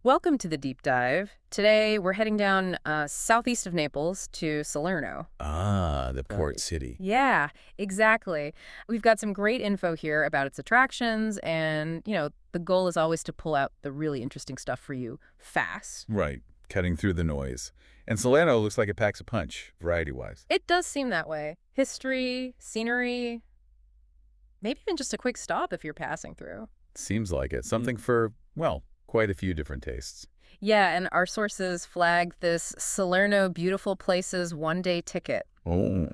Welcome to the deep dive. Today we're heading down southeast of Naples to Salerno. Ah, the port Right. city. Yeah, exactly. We've got some great info here about its attractions, and the goal is always to pull out the really interesting stuff for you fast. Right, cutting through the noise. And Salerno looks like it packs a punch, variety-wise. It does seem that way. History, scenery, maybe even just a quick stop if you're passing through. Seems like it. Something for, well, quite a few different tastes. Yeah, and our sources flag this Salerno Beautiful Places one-day ticket. Oh,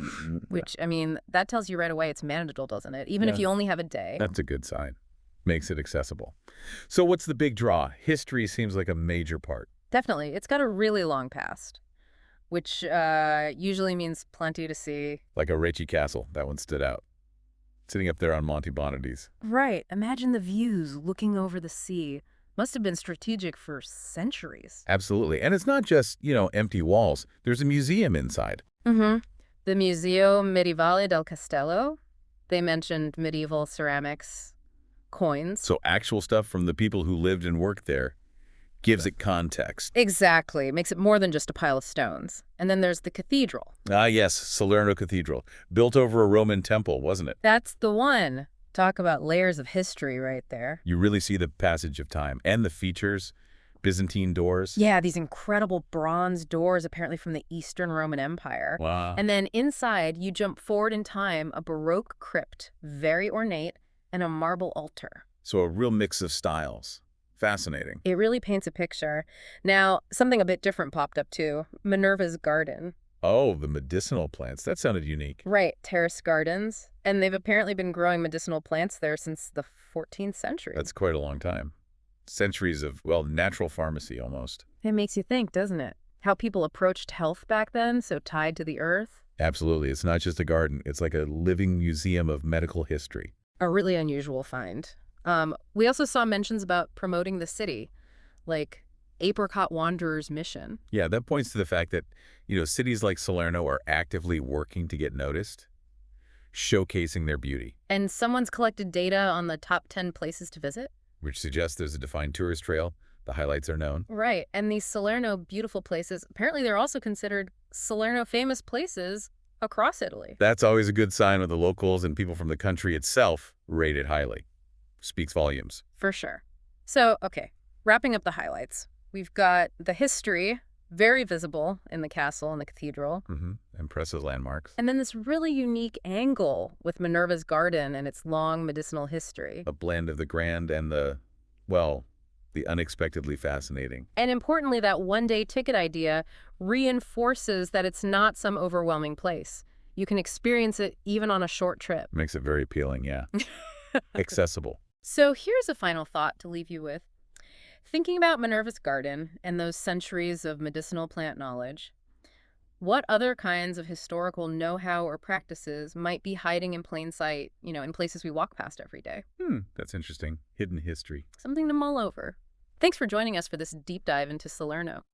Which, I mean, that tells you right away it's manageable, doesn't it? Even if yeah. you only have a day. That's a good sign. Makes it accessible. So what's the big draw? History seems like a major part. Definitely. It's got a really long past, which usually means plenty to see. Like Arechi Castle, that one stood out. Sitting up there on Monte Bonides. Right. Imagine the views looking over the sea. Must have been strategic for centuries. Absolutely. And it's not just, empty walls. There's a museum inside. Mm-hmm. The Museo Medievale del Castello. They mentioned medieval ceramics, coins. So actual stuff from the people who lived and worked there gives it context. Exactly. Makes it more than just a pile of stones. And then there's the cathedral. Ah, yes, Salerno Cathedral, built over a Roman temple, wasn't it? That's the one. Talk about layers of history right there. You really see the passage of time and the features, Byzantine doors. Yeah, these incredible bronze doors apparently from the Eastern Roman Empire. Wow. And then inside, you jump forward in time, a Baroque crypt, very ornate, and a marble altar. So a real mix of styles. Fascinating. It really paints a picture. Now, something a bit different popped up too. Minerva's garden. Oh, the medicinal plants. That sounded unique. Right, terraced gardens. And they've apparently been growing medicinal plants there since the 14th century. That's quite a long time. Centuries of, well, natural pharmacy almost. It makes you think, doesn't it? How people approached health back then, so tied to the earth. Absolutely. It's not just a garden. It's like a living museum of medical history. A really unusual find. We also saw mentions about promoting the city, like Apricot Wanderer's mission. Yeah, that points to the fact that, cities like Salerno are actively working to get noticed, showcasing their beauty, And someone's collected data on the top 10 places to visit? which suggests there's a defined tourist trail. The highlights are known. Right. And these Salerno beautiful places, apparently they're also considered Salerno famous places across Italy. That's always a good sign when the locals and people from the country itself rate it highly. Speaks volumes. For sure. So, okay, wrapping up the highlights. We've got the history, very visible in the castle and the cathedral. Impressive landmarks. And then this really unique angle with Minerva's garden and its long medicinal history. A blend of the grand and the, well, the unexpectedly fascinating. And importantly, that one-day ticket idea reinforces that it's not some overwhelming place. You can experience it even on a short trip. Makes it very appealing, yeah. Accessible. So here's a final thought to leave you with. Thinking about Minerva's garden and those centuries of medicinal plant knowledge, what other kinds of historical know-how or practices might be hiding in plain sight, in places we walk past every day? That's interesting. Hidden history. Something to mull over. Thanks for joining us for this deep dive into Salerno.